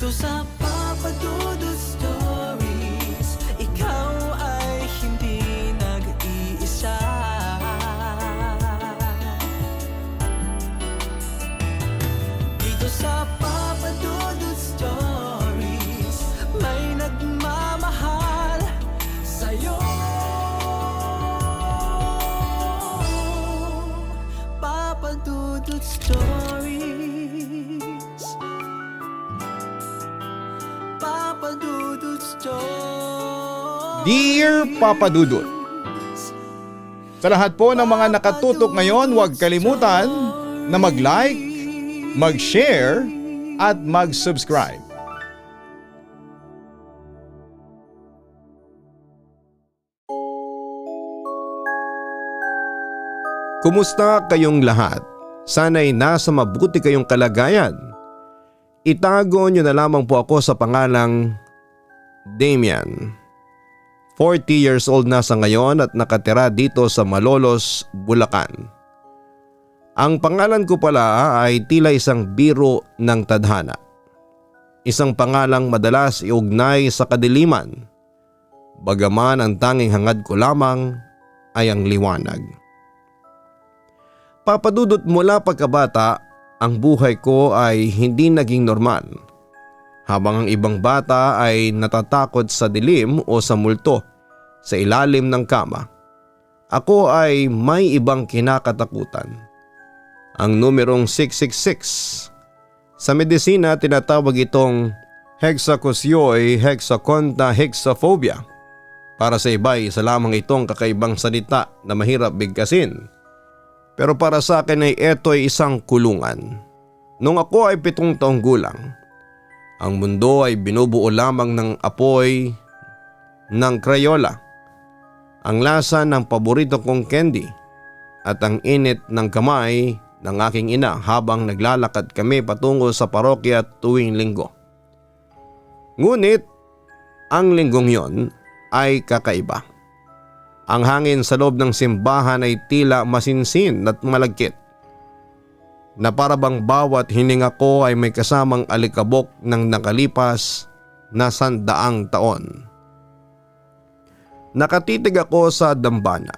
Dito sa Papa Dudut Stories, ikaw ay hindi nag-iisa. Dito sa Papa Dudut Stories, may nagmamahal sa'yo. Papa Dudut Stories, Papa Dudut Stories. Dear Papa Dudut, sa lahat po ng mga nakatutok ngayon, huwag kalimutan na mag-like, mag-share at mag-subscribe. Kumusta kayong lahat? Sana'y nasa mabuti kayong kalagayan. Itago nyo na lamang po ako sa pangalang Damian. 40 years old na sa ngayon at nakatira dito sa Malolos, Bulacan. Ang pangalan ko pala ay tila isang biro ng tadhana. Isang pangalang madalas iugnay sa kadiliman. Bagaman ang tanging hangad ko lamang ay ang liwanag. Papadudot mula pagkabata, ang buhay ko ay hindi naging normal. Habang ang ibang bata ay natatakot sa dilim o sa multo sa ilalim ng kama, ako ay may ibang kinakatakutan. Ang numerong 666. Sa medisina tinatawag itong hexacosioe hexaconta hexaphobia. Para sa iba ay isa lamang itong kakaibang salita na mahirap bigkasin. Pero para sa akin ay ito ay isang kulungan. Nung ako ay 7 taong gulang, ang mundo ay binubuo lamang ng apoy ng Crayola, ang lasa ng paborito kong candy at ang init ng kamay ng aking ina habang naglalakad kami patungo sa parokya tuwing linggo. Ngunit ang linggong yon ay kakaiba. Ang hangin sa loob ng simbahan ay tila masinsin at malagkit, na parabang bawat hininga ko ay may kasamang alikabok ng nakalipas na 100 taon. Nakatitig ako sa dambana.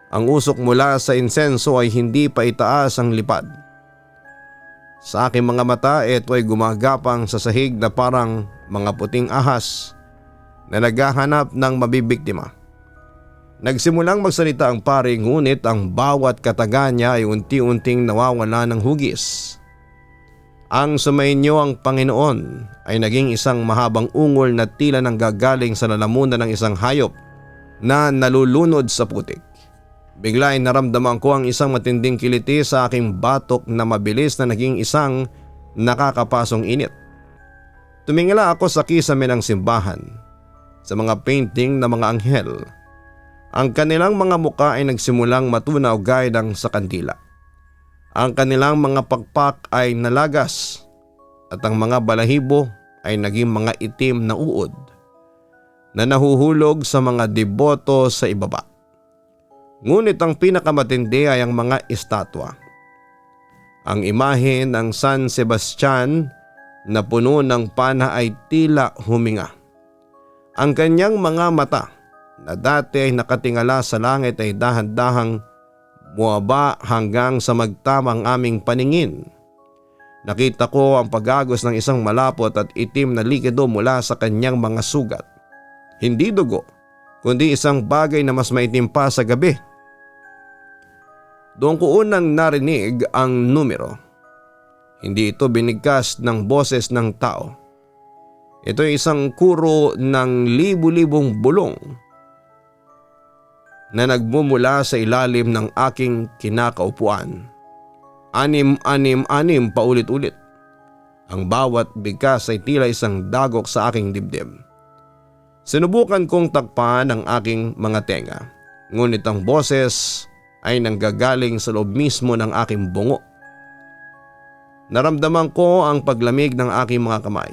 Ang usok mula sa insenso ay hindi pa itaas ang lipad. Sa aking mga mata, ito ay gumagapang sa sahig na parang mga puting ahas na naghahanap ng mabibiktima. Nagsimulang magsalita ang pari, ngunit ang bawat kataga niya ay unti-unting nawawala ng hugis. Ang sumainyo ang Panginoon ay naging isang mahabang ungol na tila nang gagaling sa lalamunan ng isang hayop na nalulunod sa putik. Bigla ay naramdaman ko ang isang matinding kiliti sa aking batok na mabilis na naging isang nakakapasong init. Tumingala ako sa kisame ng simbahan, sa mga painting na mga anghel. Ang kanilang mga muka ay nagsimulang matunaw gaya ng sa kandila. Ang kanilang mga pakpak ay nalagas at ang mga balahibo ay naging mga itim na uod na nahuhulog sa mga deboto sa ibaba. Ngunit ang pinakamatindi ay ang mga estatwa. Ang imahe ng San Sebastian na puno ng pana ay tila huminga. Ang kanyang mga mata na dati ay nakatingala sa langit ay dahan-dahang buwaba hanggang sa magtamang aming paningin. Nakita ko ang pagagos ng isang malapot at itim na likido mula sa kanyang mga sugat. Hindi dugo, kundi isang bagay na mas maitim pa sa gabi. Doon ko unang narinig ang numero. Hindi ito binigkas ng boses ng tao. Ito ay isang kuro ng libu-libong bulong na nagmumula sa ilalim ng aking kinakaupuan. 666 paulit-ulit. Ang bawat bigkas ay tila isang dagok sa aking dibdib. Sinubukan kong takpan ang aking mga tenga, ngunit ang boses ay nanggagaling sa loob mismo ng aking bungo. Naramdaman ko ang paglamig ng aking mga kamay.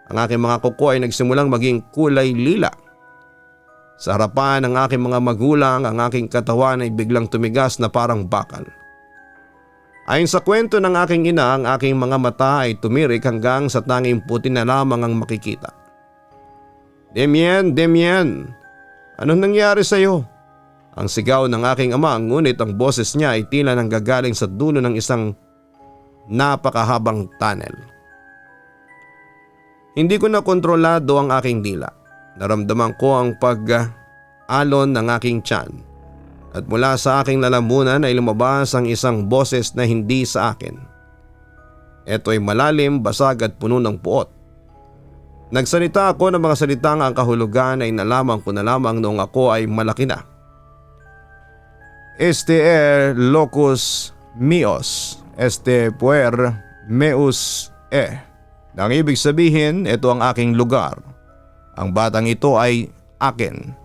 Ang aking mga kuko ay nagsimulang maging kulay lila. Sa harapan ng aking mga magulang, ang aking katawan ay biglang tumigas na parang bakal. Ayon sa kwento ng aking ina, ang aking mga mata ay tumirik hanggang sa tanging puti na lamang ang makikita. Demian, Demian, anong nangyari sa iyo? Ang sigaw ng aking ama, ngunit ang boses niya ay tila nanggagaling sa dulo ng isang napakahabang tunnel. Hindi ko na kontrolado ang aking dila. Naramdaman ko ang pag-alon ng aking tiyan. At mula sa aking lalamunan ay lumabas ang isang boses na hindi sa akin. Ito ay malalim, basag at puno ng puot. Nagsalita ako ng mga salitang ang kahulugan ay nalaman ko na lamang noong ako ay malaki na. Este locus meos, este puer meus Nang ibig sabihin, ito ang aking lugar. Ang batang ito ay akin.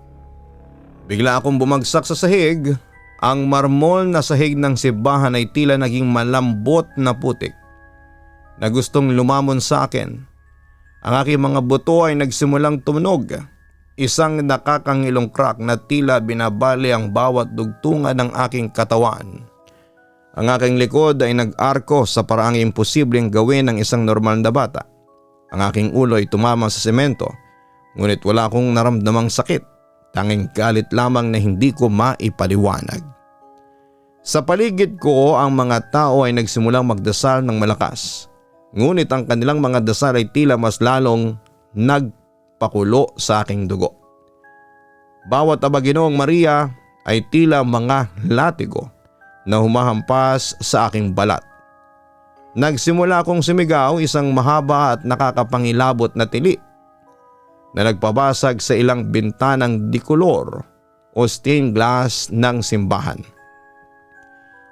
Bigla akong bumagsak sa sahig. Ang marmol na sahig ng simbahan ay tila naging malambot na putik na gustong lumamon sa akin. Ang aking mga buto ay nagsimulang tumunog. Isang nakakangilong crack na tila binabali ang bawat dugtungan ng aking katawan. Ang aking likod ay nag-arko sa paraang imposibleng gawin ng isang normal na bata. Ang aking ulo ay tumama sa semento, ngunit wala akong naramdamang sakit. Tanging galit lamang na hindi ko maipaliwanag. Sa paligid ko, ang mga tao ay nagsimulang magdasal ng malakas. Ngunit ang kanilang mga dasal ay tila mas lalong nagpakulo sa aking dugo. Bawat Aba-Ginoong Maria ay tila mga latigo na humahampas sa aking balat. Nagsimula akong sumigaw, isang mahaba at nakakapangilabot na tili na nagpabasag sa ilang bintanang dikolor o stained glass ng simbahan.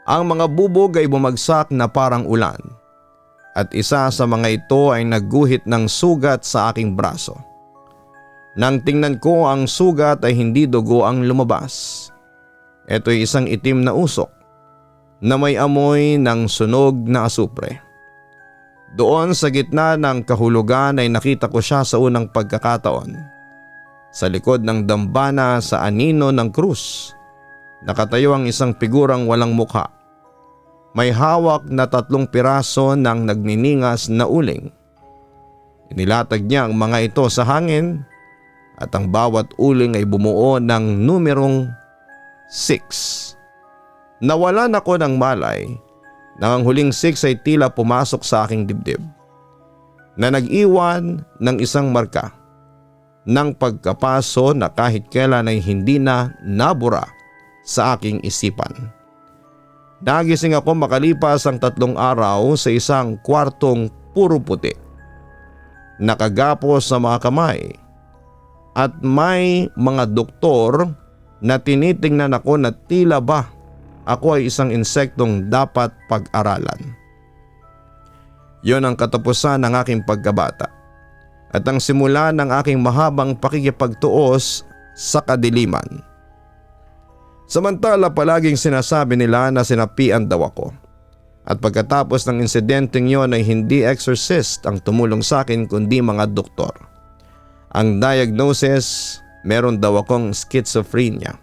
Ang mga bubog ay bumagsak na parang ulan at isa sa mga ito ay nagguhit ng sugat sa aking braso. Nang tingnan ko, ang sugat ay hindi dugo ang lumabas. Ito ay isang itim na usok na may amoy ng sunog na asupre. Doon sa gitna ng kahulugan ay nakita ko siya sa unang pagkakataon. Sa likod ng dambana sa anino ng krus, nakatayo ang isang figurang walang mukha. May hawak na 3 piraso ng nagniningas na uling. Inilatag niya ang mga ito sa hangin at ang bawat uling ay bumuo ng numerong 6. Nawalan ako ng malay nang ang huling 6 ay tila pumasok sa aking dibdib na nag-iwan ng isang marka ng pagkapaso na kahit kailan ay hindi na nabura sa aking isipan. Nagising ako makalipas ang 3 araw sa isang kwartong puro puti, nakagapos sa mga kamay at may mga doktor na tinitingnan ako na tila ba ako ay isang insektong dapat pag-aralan. Yon ang katapusan ng aking pagkabata at ang simula ng aking mahabang pakikipagtuos sa kadiliman. Samantala, palaging sinasabi nila na sinapian daw ako. At pagkatapos ng insidenteng yon ay hindi exorcist ang tumulong sa akin kundi mga doktor. Ang diagnosis, meron daw akong schizophrenia.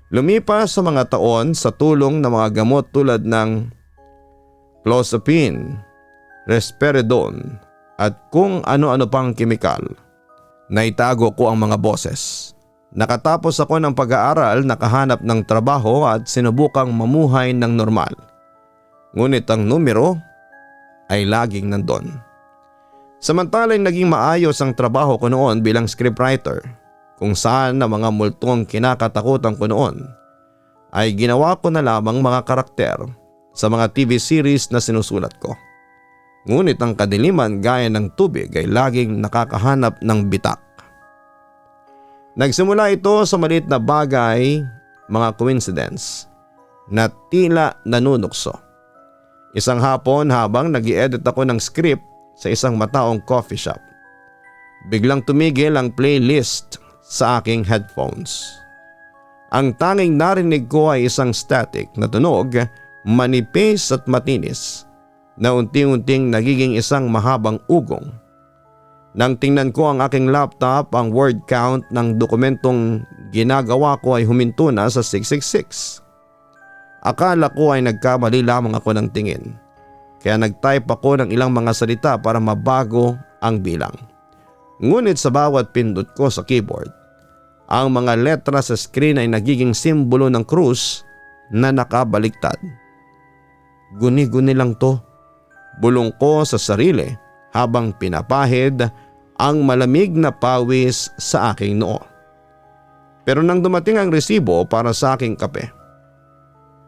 Lumipas sa mga taon sa tulong ng mga gamot tulad ng clozapine, risperidone at kung ano-ano pang kemikal, naitago ko ang mga boses. Nakatapos ako ng pag-aaral, nakahanap ng trabaho at sinubukang mamuhay ng normal. Ngunit ang numero ay laging nandun. Samantalang naging maayos ang trabaho ko noon bilang scriptwriter, kung saan na mga multong kinakatakutan ko noon ay ginawa ko na lamang mga karakter sa mga TV series na sinusulat ko. Ngunit ang kadiliman gaya ng tubig ay laging nakakahanap ng bitak. Nagsimula ito sa maliit na bagay, mga coincidence, na tila nanunukso. Isang hapon habang nag-i-edit ako ng script sa isang mataong coffee shop, biglang tumigil ang playlist sa aking headphones. Ang tanging narinig ko ay isang static na tunog, manipis at matinis, na unti-unting nagiging isang mahabang ugong. Nang tingnan ko ang aking laptop, ang word count ng dokumentong ginagawa ko ay huminto na sa 666. Akala ko ay nagkamali lamang ako ng tingin. Kaya nag-type ako ng ilang mga salita para mabago ang bilang. Ngunit sa bawat pindot ko sa keyboard, ang mga letra sa screen ay nagiging simbolo ng krus na nakabaliktad. Guni-guni lang to, bulong ko sa sarili habang pinapahid ang malamig na pawis sa aking noo. Pero nang dumating ang resibo para sa aking kape,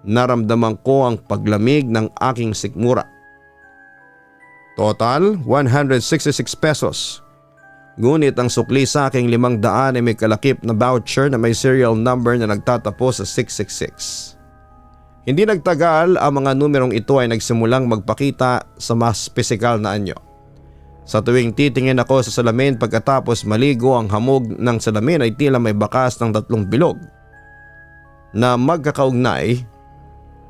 naramdaman ko ang paglamig ng aking sikmura. Total 166 pesos. Ngunit ang sukli sa aking 500 ay may kalakip na voucher na may serial number na nagtatapos sa 666. Hindi nagtagal, ang mga numerong ito ay nagsimulang magpakita sa mas pisikal na anyo. Sa tuwing titingin ako sa salamin pagkatapos maligo, ang hamog ng salamin ay tila may bakas ng 3 bilog na magkakaugnay,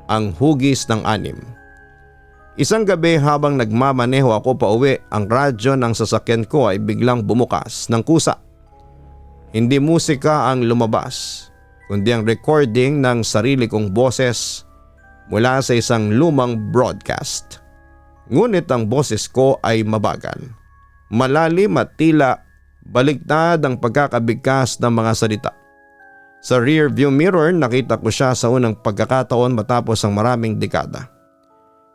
ang hugis ng 6. Isang gabi habang nagmamaneho ako pauwi, ang radyo ng sasakyan ko ay biglang bumukas ng kusa. Hindi musika ang lumabas, kundi ang recording ng sarili kong boses mula sa isang lumang broadcast. Ngunit ang boses ko ay mabagal, malalim at tila baliktad ang pagkakabigkas ng mga salita. Sa rear view mirror nakita ko siya sa unang pagkakataon matapos ang maraming dekada.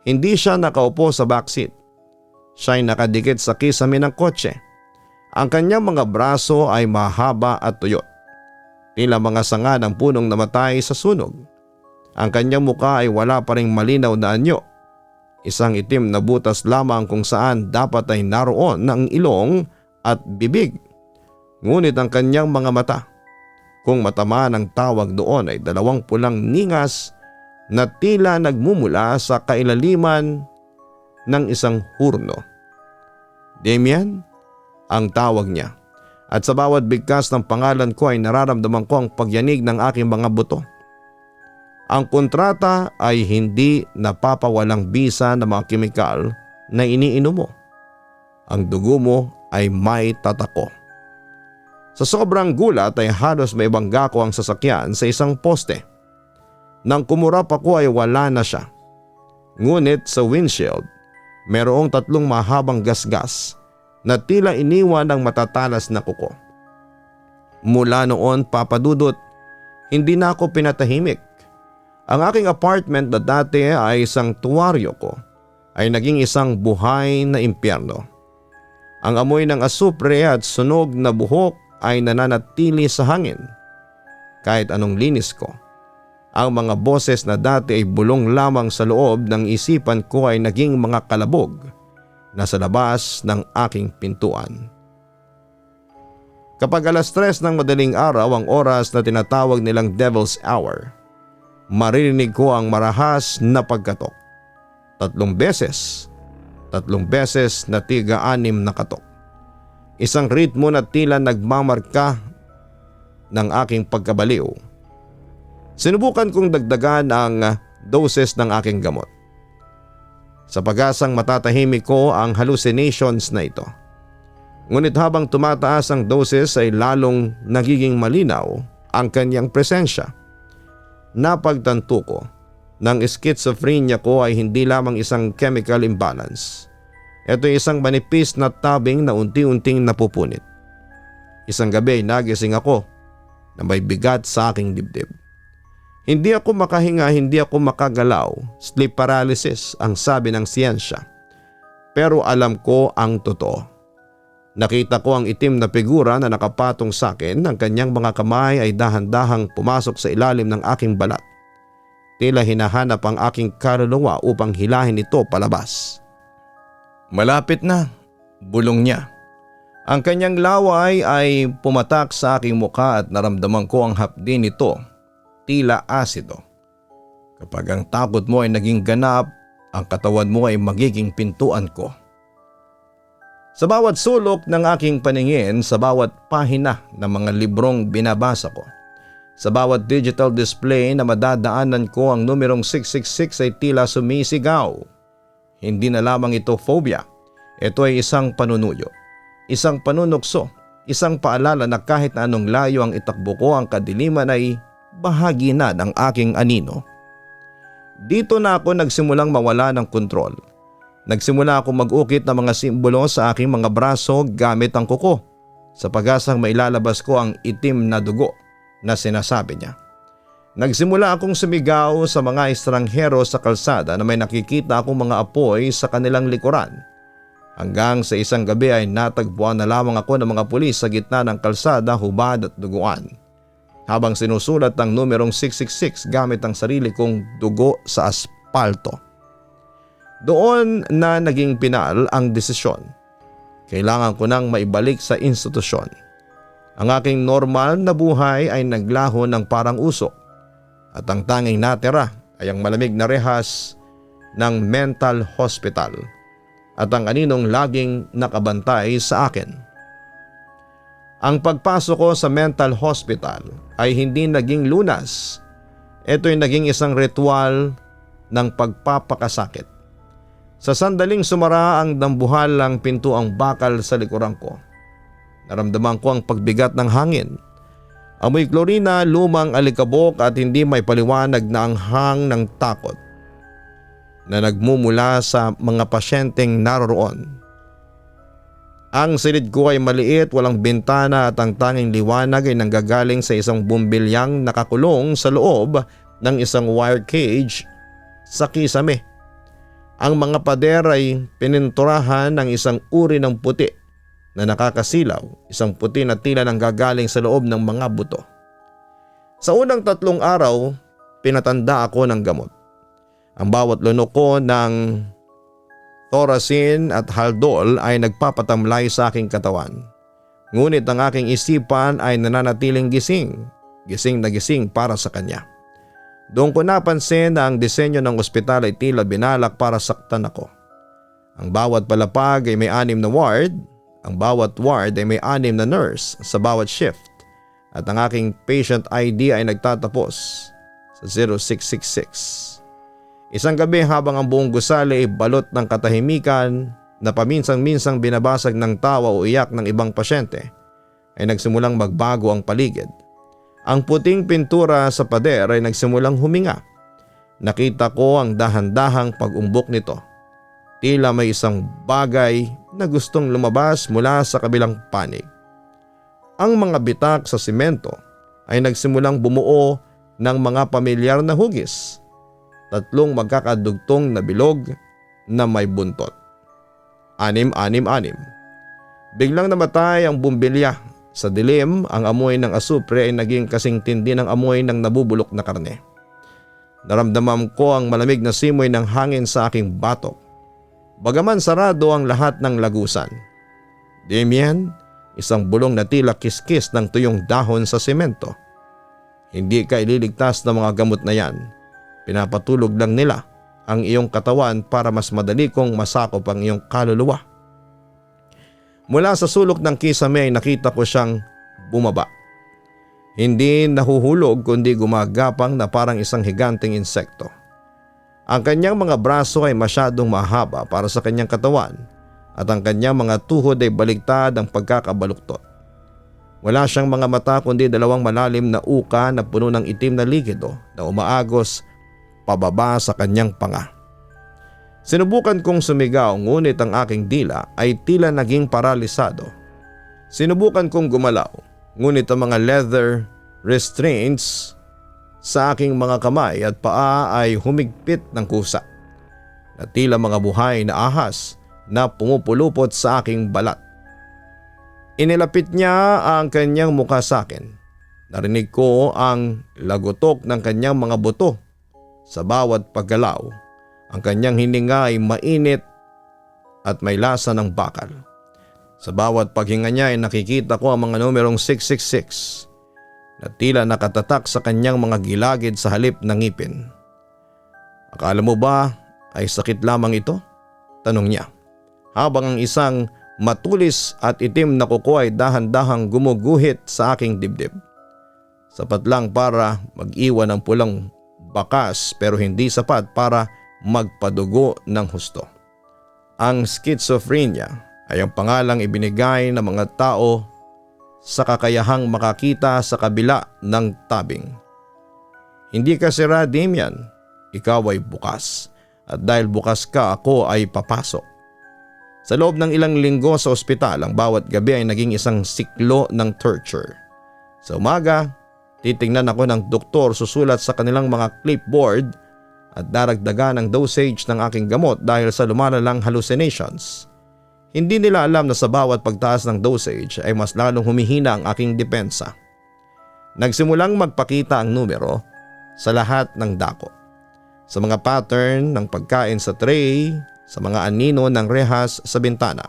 Hindi siya nakaupo sa backseat. Siya ay nakadikit sa kisame ng kotse. Ang kanyang mga braso ay mahaba at tuyot, tila mga sanga ng punong namatay sa sunog. Ang kanyang muka ay wala pa ring malinaw na anyo. Isang itim na butas lamang kung saan dapat ay naroon ng ilong at bibig. Ngunit ang kanyang mga mata, kung matama ng tawag doon, ay 2 pulang ningas na tila nagmumula sa kailaliman ng isang hurno. Damian ang tawag niya, at sa bawat bigkas ng pangalan ko ay nararamdaman ko ang pagyanig ng aking mga buto. Ang kontrata ay hindi napapawalang bisa ng mga kemikal na iniinom mo. Ang dugo mo ay may tatako. Sa sobrang gulat ay halos may bangga ko ang sasakyan sa isang poste. Nang kumurap ako ay wala na siya. Ngunit sa windshield, merong 3 mahabang gasgas na tila iniwan ng matatalas na kuko. Mula noon, Papa Dudut, hindi na ako pinatahimik. Ang aking apartment na dati ay isang tuwaryo ko ay naging isang buhay na impyerno. Ang amoy ng asupre at sunog na buhok ay nananatili sa hangin. Kahit anong linis ko, ang mga boses na dati ay bulong lamang sa loob ng isipan ko ay naging mga kalabog na sa labas ng aking pintuan. Kapag 3:00 ng madaling araw ang oras na tinatawag nilang Devil's Hour, maririnig ko ang marahas na pagkatok. 3 beses na tiga-6 na katok. Isang ritmo na tila nagmamarka ng aking pagkabaliw. Sinubukan kong dagdagan ang doses ng aking gamot. Sa pag-asang matatahimik ko ang hallucinations na ito. Ngunit habang tumataas ang doses ay lalong nagiging malinaw ang kanyang presensya. Napagtanto ko ng schizophrenia ko ay hindi lamang isang chemical imbalance. Ito ay isang manipis na tabing na unti-unting napupunit. Isang gabi nagising ako na may bigat sa aking dibdib. Hindi ako makahinga, hindi ako makagalaw. Sleep paralysis ang sabi ng siyensya. Pero alam ko ang totoo. Nakita ko ang itim na figura na nakapatong sa akin. Ang kanyang mga kamay ay dahan-dahang pumasok sa ilalim ng aking balat. Tila hinahanap ang aking kaluluwa upang hilahin ito palabas. Malapit na, bulong niya. Ang kanyang laway ay pumatak sa aking mukha at naramdaman ko ang hapdi nito. Tila asido. Kapag ang takot mo ay naging ganap, ang katawan mo ay magiging pintuan ko. Sa bawat sulok ng aking paningin, sa bawat pahina ng mga librong binabasa ko, sa bawat digital display na madadaanan ko, ang numerong 666 ay tila sumisigaw. Hindi na lamang ito phobia. Ito ay isang panunuyo, isang panunukso, isang paalala na kahit na anong layo ang itakbo ko, ang kadiliman ay bahagi na ng aking anino. Dito na ako nagsimulang mawala ng kontrol. Nagsimula akong mag-ukit ng mga simbolo sa aking mga braso gamit ang kuko sa pag-asang mailalabas ko ang itim na dugo na sinasabi niya. Nagsimula akong sumigaw sa mga estranghero sa kalsada na may nakikita akong mga apoy sa kanilang likuran. Hanggang sa isang gabi ay natagpuan na lamang ako ng mga pulis sa gitna ng kalsada, hubad at duguan. Habang sinusulat ang numerong 666 gamit ang sarili kong dugo sa aspalto. Doon na naging pinal ang desisyon. Kailangan ko nang maibalik sa institusyon. Ang aking normal na buhay ay naglaho ng parang usok. At ang tanging natira ay ang malamig na rehas ng mental hospital at ang aninong laging nakabantay sa akin. Ang pagpasok ko sa mental hospital ay hindi naging lunas. Ito'y naging isang ritual ng pagpapakasakit. Sa sandaling sumara ang dambuhalang pintuang bakal sa likuran ko, naramdaman ko ang pagbigat ng hangin. Amoy klorina, lumang alikabok at hindi may paliwanag na anghang ng takot na nagmumula sa mga pasyenteng naroroon. Ang silid ko ay maliit, walang bintana at ang tanging liwanag ay nanggagaling sa isang bumbilyang nakakulong sa loob ng isang wire cage sa kisame. Ang mga pader ay pininturahan ng isang uri ng puti na nakakasilaw, isang puti na tila nanggagaling sa loob ng mga buto. Sa unang 3 araw, pinatanda ako ng gamot. Ang bawat lunok ko ng Thorazine at Haldol ay nagpapatamlay sa aking katawan. Ngunit ang aking isipan ay nananatiling gising na gising para sa kanya. Doon ko napansin na ang disenyo ng ospital ay tila binalak para saktan ako. Ang bawat palapag ay may 6 na ward. Ang bawat ward ay may 6 na nurse sa bawat shift. At ang aking patient ID ay nagtatapos sa 0666. Isang gabi habang ang buong gusali ay balot ng katahimikan na paminsan-minsang binabasag ng tawa o iyak ng ibang pasyente, ay nagsimulang magbago ang paligid. Ang puting pintura sa pader ay nagsimulang huminga. Nakita ko ang dahan-dahang pag-umbok nito. Tila may isang bagay na gustong lumabas mula sa kabilang panig. Ang mga bitak sa simento ay nagsimulang bumuo ng mga pamilyar na hugis. 3 magkakadugtong na bilog na may buntot. 6, 6, 6. Biglang namatay ang bumbilya. Sa dilim, ang amoy ng asupre ay naging kasing tindi ng amoy ng nabubulok na karne. Naramdaman ko ang malamig na simoy ng hangin sa aking batok. Bagaman sarado ang lahat ng lagusan. Damien, isang bulong na tila kiskis ng tuyong dahon sa semento. Hindi ka ililigtas ng mga gamot na yan. Pinapatulog lang nila ang iyong katawan para mas madali kong masakop ang iyong kaluluwa. Mula sa sulok ng kisame ay nakita ko siyang bumaba. Hindi nahuhulog kundi gumagapang na parang isang higanteng insekto. Ang kanyang mga braso ay masyadong mahaba para sa kanyang katawan at ang kanyang mga tuhod ay baligtad ang pagkakabaluktot. Wala siyang mga mata kundi 2 malalim na uka na puno ng itim na likido na umaagos pababa sa kanyang panga. Sinubukan kong sumigaw ngunit ang aking dila ay tila naging paralisado. Sinubukan kong gumalaw ngunit ang mga leather restraints sa aking mga kamay at paa ay humigpit ng kusa na tila mga buhay na ahas na pumupulupot sa aking balat. Inilapit niya ang kanyang mukha sa akin. Narinig ko ang lagotok ng kanyang mga buto sa bawat paggalaw. Ang kanyang hininga ay mainit at may lasa ng bakal. Sa bawat paghinga niya ay nakikita ko ang mga numerong 666 na tila nakatatak sa kanyang mga gilagid sa halip ng ngipin. Akala mo ba ay sakit lamang ito? Tanong niya. Habang ang isang matulis at itim na kuko ay dahan-dahang gumuguhit sa aking dibdib. Sapat lang para mag-iwan ng pulang bakas pero hindi sapat para magpadugo ng husto. Ang schizophrenia ay ang pangalang ibinigay ng mga tao sa kakayahang makakita sa kabila ng tabing. Hindi ka sira, Damien. ikaw ay bukas. At dahil bukas ka, ako ay papasok. Sa loob ng ilang linggo sa ospital, ang bawat gabi ay naging isang siklo ng torture. Sa umaga, titingnan ako ng doktor susulat sa kanilang mga clipboard at daragdagan ang dosage ng aking gamot dahil sa lumalalang hallucinations. Hindi nila alam na sa bawat pagtaas ng dosage ay mas lalong humihina ang aking depensa. Nagsimulang magpakita ang numero sa lahat ng dako. Sa mga pattern ng pagkain sa tray, sa mga anino ng rehas sa bintana,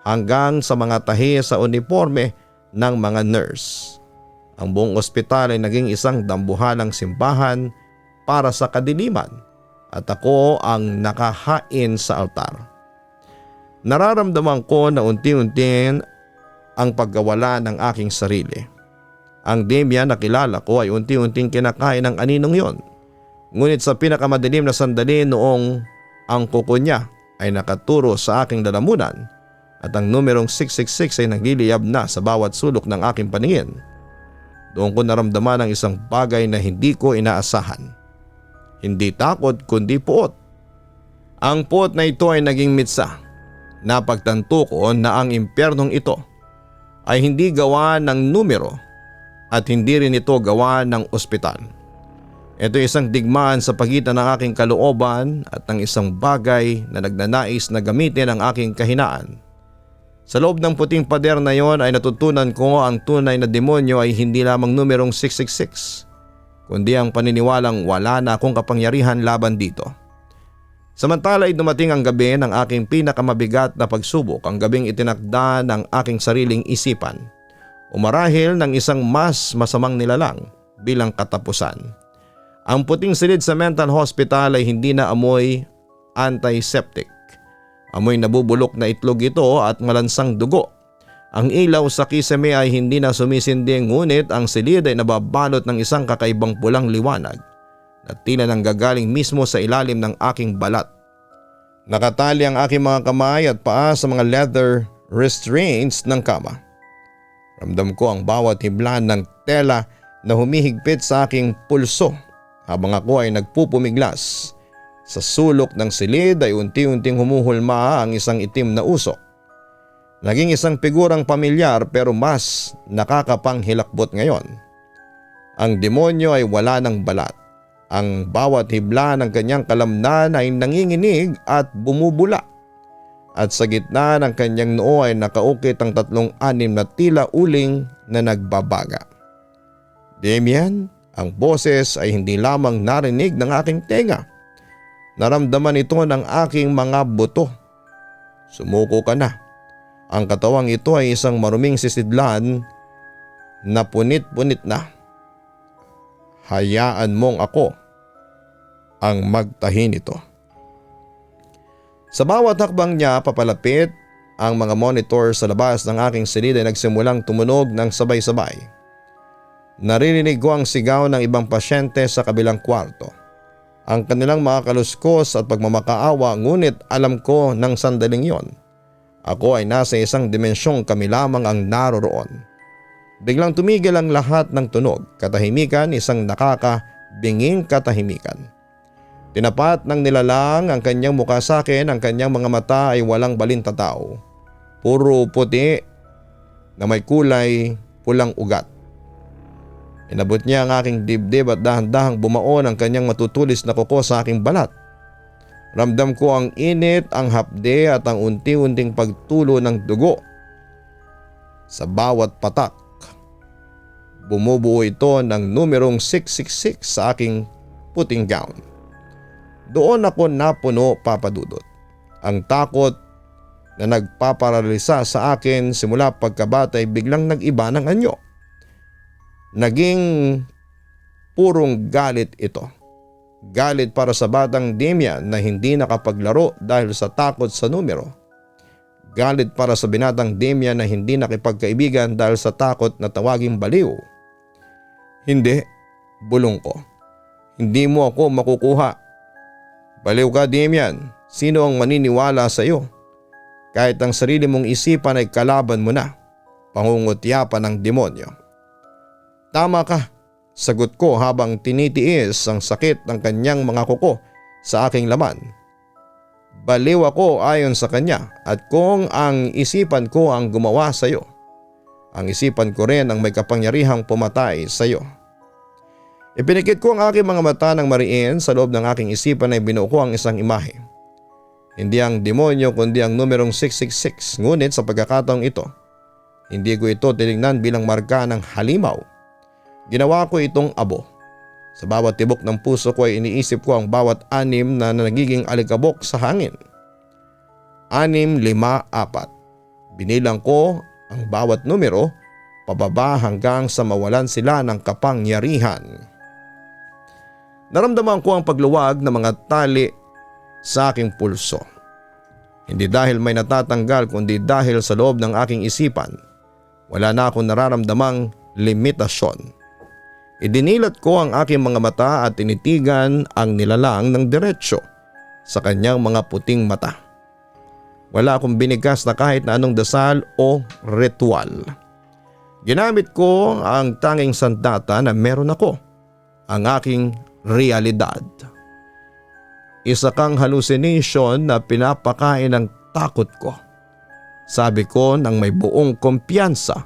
hanggang sa mga tahi sa uniforme ng mga nurse. Ang buong ospital ay naging isang dambuhalang simbahan para sa kadiliman at ako ang nakahain sa altar. Nararamdaman ko na unti-unti ang pagkawala ng aking sarili. Ang Damian na kilala ko ay unti-unting kinakain ng aninong yon. Ngunit sa pinakamadilim na sandali noong ang kuko niya ay nakaturo sa aking lalamunan at ang numerong 666 ay nagliliyab na sa bawat sulok ng aking paningin. Doon ko naramdaman ang isang bagay na hindi ko inaasahan. Hindi takot kundi puot. Ang puot na ito ay naging mitsa. Napagtanto ko na ang impyernong ito ay hindi gawa ng numero at hindi rin ito gawa ng ospital. Ito ay isang digmaan sa pagitan ng aking kalooban at ng isang bagay na nagnanais na gamitin ang aking kahinaan. Sa loob ng puting pader na yon ay natutunan ko ang tunay na demonyo ay hindi lamang numerong 666, kundi ang paniniwalang wala na akong kapangyarihan laban dito. Samantala ay dumating ang gabi ng aking pinakamabigat na pagsubok, ang gabing itinakda ng aking sariling isipan, o marahil ng isang mas masamang nilalang bilang katapusan. Ang puting silid sa mental hospital ay hindi na amoy antiseptic. Amoy nabubulok na itlog ito at malansang dugo. Ang ilaw sa kisame ay hindi na sumisindi, ngunit ang silid ay nababalot ng isang kakaibang pulang liwanag na tila nanggagaling mismo sa ilalim ng aking balat. Nakatali ang aking mga kamay at paa sa mga leather restraints ng kama. Ramdam ko ang bawat hibla ng tela na humihigpit sa aking pulso. Habang ako ay nagpupumiglas, sa sulok ng silid ay unti-unting humuhulma ang isang itim na usok. Naging isang figurang pamilyar pero mas nakakapanghilakbot ngayon. Ang demonyo ay wala ng balat. Ang bawat hibla ng kanyang kalamnan ay nanginginig at bumubula. At sa gitna ng kanyang noo ay nakaukit ang 3-6 na tila uling na nagbabaga. Damian? Ang boses ay hindi lamang narinig ng aking tenga. Naramdaman ito ng aking mga buto. Sumuko ka na. Ang katawang ito ay isang maruming sisidlan na punit-punit na. Hayaan mong ako ang magtahi nito. Sa bawat hakbang niya papalapit, ang mga monitor sa labas ng aking silid ay nagsimulang tumunog ng sabay-sabay. Naririnig ko ang sigaw ng ibang pasyente sa kabilang kwarto. Ang kanilang mga kaluskos at pagmamakaawa, ngunit alam ko ng sandaling yon, ako ay nasa isang dimensyong kami lamang ang naroroon. Biglang tumigil ang lahat ng tunog, katahimikan, isang nakakabinging katahimikan. Tinapat ng nilalang ang kanyang mukha sa akin, ang kanyang mga mata ay walang balintataw. Puro puti na may kulay pulang ugat. Inabot niya ang aking dibdib at dahan-dahang bumaon ang kanyang matutulis na kuko sa aking balat. Ramdam ko ang init, ang hapde at ang unti-unting pagtulo ng dugo. Sa bawat patak, bumubuo ito ng numerong 666 sa aking puting gown. Doon ako napuno, Papa Dudut. Ang takot na nagpaparalisa sa akin simula pagkabata ay biglang nag-iba ng anyo. Naging purong galit ito. Galit para sa batang Damian na hindi nakapaglaro dahil sa takot sa numero. Galit para sa binatang Damian na hindi nakipagkaibigan dahil sa takot na tawaging baliw. Hindi, bulong ko. Hindi mo ako makukuha. Baliw ka, Damian. Sino ang maniniwala sa iyo? Kahit ang sarili mong isipan ay kalaban mo na. Pangungutya pa ng demonyo. Tama ka. Sagot ko habang tinitiis ang sakit ng kanyang mga kuko sa aking laman. Baliw ako ayon sa kanya at kung ang isipan ko ang gumawa sa iyo, ang isipan ko rin ang may kapangyarihang pumatay sa iyo. Ipinikit ko ang aking mga mata ng mariin, sa loob ng aking isipan ay binuo ko ang isang imahe. Hindi ang demonyo kundi ang numerong 666, ngunit sa pagkakataong ito, hindi ko ito tinignan bilang marka ng halimaw. Ginawa ko itong abo. Sa bawat tibok ng puso ko ay iniisip ko ang bawat anim na nagiging alikabok sa hangin. 6, 5, 4. Binilang ko ang bawat numero pababa hanggang sa mawalan sila ng kapangyarihan. Naramdaman ko ang pagluwag ng mga tali sa aking pulso. Hindi dahil may natatanggal kundi dahil sa loob ng aking isipan, wala na akong nararamdamang limitasyon. Idinilat ko ang aking mga mata at tinitigan ang nilalang ng diretsyo sa kanyang mga puting mata. Wala akong binigkas na kahit na anong dasal o ritual. Ginamit ko ang tanging sandata na meron ako, ang aking realidad. Isa kang hallucination na pinapakain ng takot ko. Sabi ko nang may buong kumpiyansa,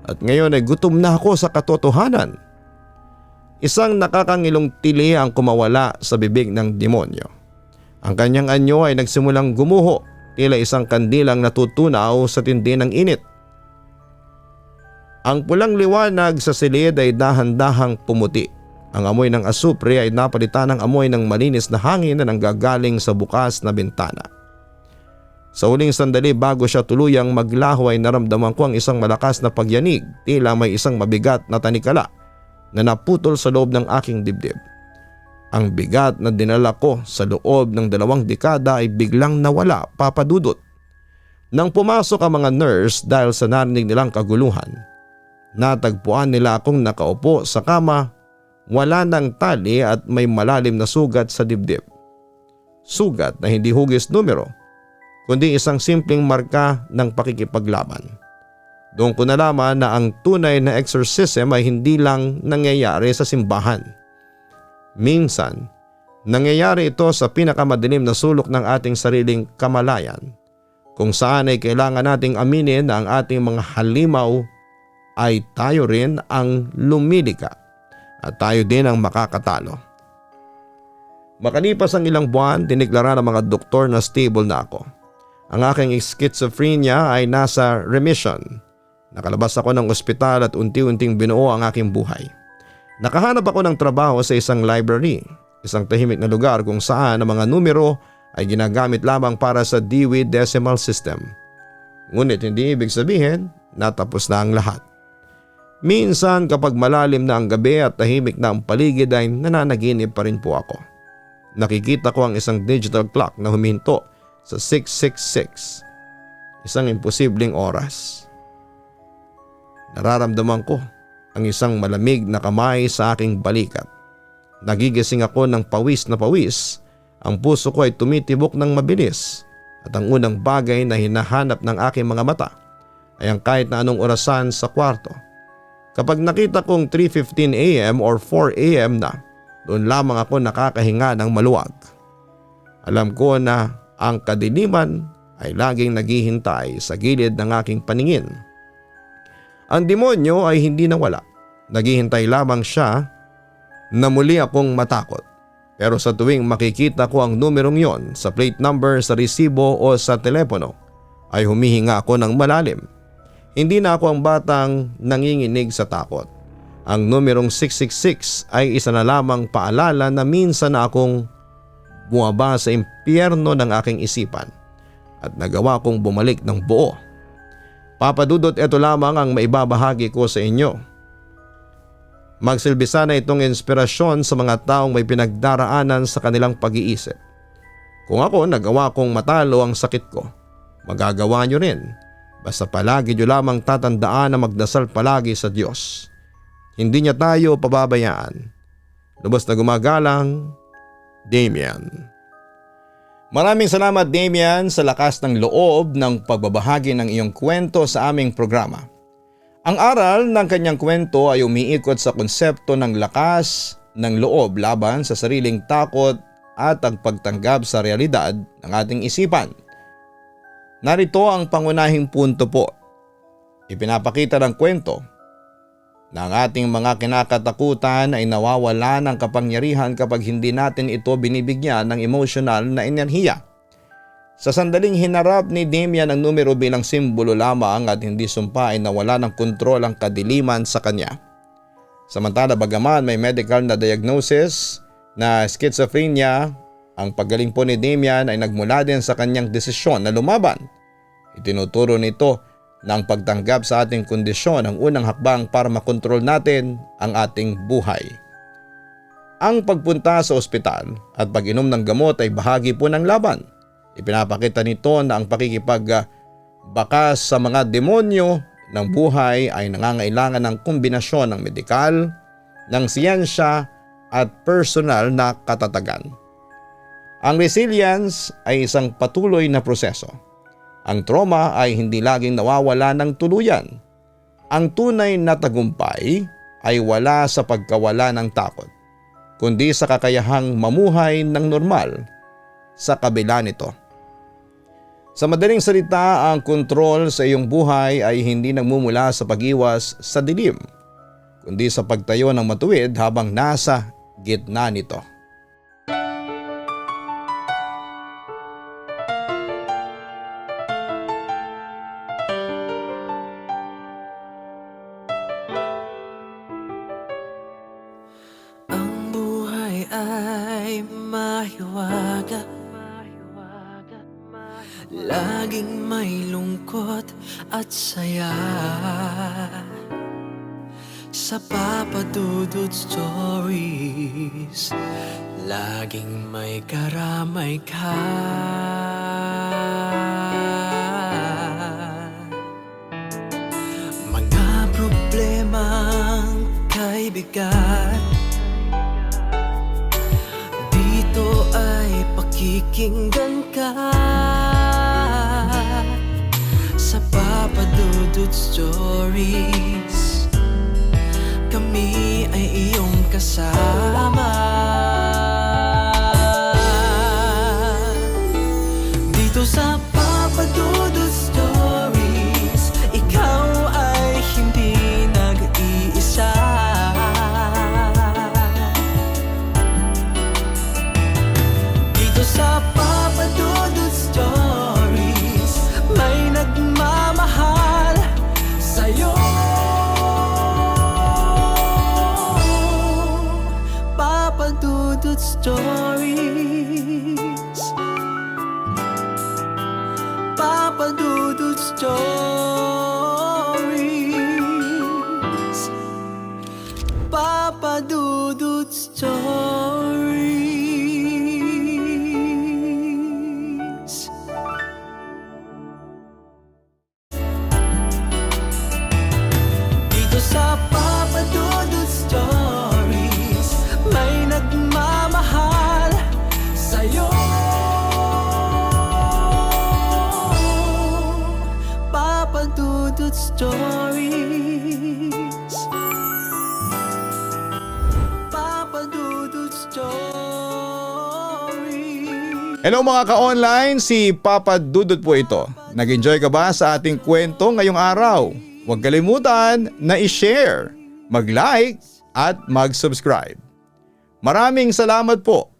at ngayon ay gutom na ako sa katotohanan. Isang nakakangilong tili ang kumawala sa bibig ng demonyo. Ang kanyang anyo ay nagsimulang gumuho, tila isang kandilang natutunaw sa tindi ng init. Ang pulang liwanag sa silid ay dahan-dahang pumuti. Ang amoy ng asupre ay napalitan ng amoy ng malinis na hangin na nanggagaling sa bukas na bintana. Sa huling sandali bago siya tuluyang maglaho ay naramdaman ko ang isang malakas na pagyanig, tila may isang mabigat na tanikala na naputol sa loob ng aking dibdib. Ang bigat na dinala ko sa loob ng 2 dekada ay biglang nawala, Papa Dudut. Nang pumasok ang mga nurse dahil sa narinig nilang kaguluhan, natagpuan nila akong nakaupo sa kama, wala ng tali at may malalim na sugat sa dibdib. Sugat na hindi hugis numero, kundi isang simpleng marka ng pakikipaglaban. Doon ko nalaman na ang tunay na exorcism ay hindi lang nangyayari sa simbahan. Minsan, nangyayari ito sa pinakamadilim na sulok ng ating sariling kamalayan, kung saan ay kailangan nating aminin na ang ating mga halimaw ay tayo rin ang lumilika at tayo din ang makakatalo. Makalipas ang ilang buwan, diniklara ng mga doktor na stable na ako. Ang aking schizophrenia ay nasa remission. Nakalabas ako ng ospital at unti-unting binuo ang aking buhay. Nakahanap ako ng trabaho sa isang library, isang tahimik na lugar kung saan ang mga numero ay ginagamit lamang para sa Dewey Decimal System. Ngunit hindi ibig sabihin natapos na ang lahat. Minsan kapag malalim na ang gabi at tahimik na ang paligid ay nananaginip pa rin po ako. Nakikita ko ang isang digital clock na huminto sa 666, isang imposibleng oras. Nararamdaman ko ang isang malamig na kamay sa aking balikat. Nagigising ako ng pawis na pawis, ang puso ko ay tumitibok ng mabilis at ang unang bagay na hinahanap ng aking mga mata ay ang kahit na anong orasan sa kwarto. Kapag nakita kong 3:15 AM or 4 AM na, doon lamang ako nakakahinga ng maluwag. Alam ko na ang kadiliman ay laging naghihintay sa gilid ng aking paningin. Ang demonyo ay hindi nawala. Naghihintay lamang siya na muli akong matakot. Pero sa tuwing makikita ko ang numerong yon sa plate number sa resibo o sa telepono, ay humihinga ako ng malalim. Hindi na ako ang batang nanginginig sa takot. Ang numerong 666 ay isa na lamang paalala na minsan na akong bumaba sa impyerno ng aking isipan at nagawa kong bumalik ng buo. Papa Dudut, ito lamang ang maibabahagi ko sa inyo. Magsilbi sana itong inspirasyon sa mga taong may pinagdaraanan sa kanilang pag-iisip. Kung ako nagawa kong matalo ang sakit ko, magagawa nyo rin. Basta palagi nyo lamang tatandaan na magdasal palagi sa Diyos. Hindi niya tayo pababayaan. Lubos na gumagalang, Damian. Maraming salamat, Damian, sa lakas ng loob ng pagbabahagi ng iyong kwento sa aming programa. Ang aral ng kanyang kwento ay umiikot sa konsepto ng lakas ng loob laban sa sariling takot at ang pagtanggap sa realidad ng ating isipan. Narito ang pangunahing punto po. Ipinapakita ng kwento na ang ating mga kinakatakutan ay nawawala ng kapangyarihan kapag hindi natin ito binibigyan ng emosyonal na enerhiya. Sa sandaling hinarap ni Damian ang numero bilang simbolo lamang at hindi sumpa ay nawala ng kontrol ang kadiliman sa kanya. Samantala bagaman may medical na diagnosis na schizophrenia, ang paggaling po ni Damian ay nagmula din sa kanyang desisyon na lumaban. Itinuturo nito na ang pagtanggap sa ating kondisyon ang unang hakbang para makontrol natin ang ating buhay. Ang pagpunta sa ospital at pag-inom ng gamot ay bahagi po ng laban. Ipinapakita nito na ang pakikipagbakas sa mga demonyo ng buhay ay nangangailangan ng kombinasyon ng medikal, ng siyensya at personal na katatagan. Ang resilience ay isang patuloy na proseso. Ang trauma ay hindi laging nawawala ng tuluyan. Ang tunay na tagumpay ay wala sa pagkawala ng takot, kundi sa kakayahang mamuhay ng normal sa kabila nito. Sa madaling salita, ang kontrol sa iyong buhay ay hindi nagmumula sa pag-iwas sa dilim, kundi sa pagtayo ng matuwid habang nasa gitna nito. Ang buhay ay mahiwaga, laging may lungkot at saya. Sa Papa Dudut Stories, laging may karamay ka. Mga problemang kay bigat, dito ay pakikinggan ka. Sa Papa Dudut Stories, kami ay iyong kasama. Dito sa Papa Dudut Stories, ikaw ay hindi nag-iisa. Dito sa Papa Dudut Stories, may nagmamahal sa'yo. Papa Dudut Stories, Papa Dudut Stories, Papa Dudut Stories. Dito sa Papa Dudut Stories, may nagmamahal sa'yo. Papa Dudut Stories, Papa Dudut Stories. Hello mga ka-online, si Papa Dudut po ito. Nag-enjoy ka ba sa ating kwento ngayong araw? Huwag kalimutan na i-share, mag-like at mag-subscribe. Maraming salamat po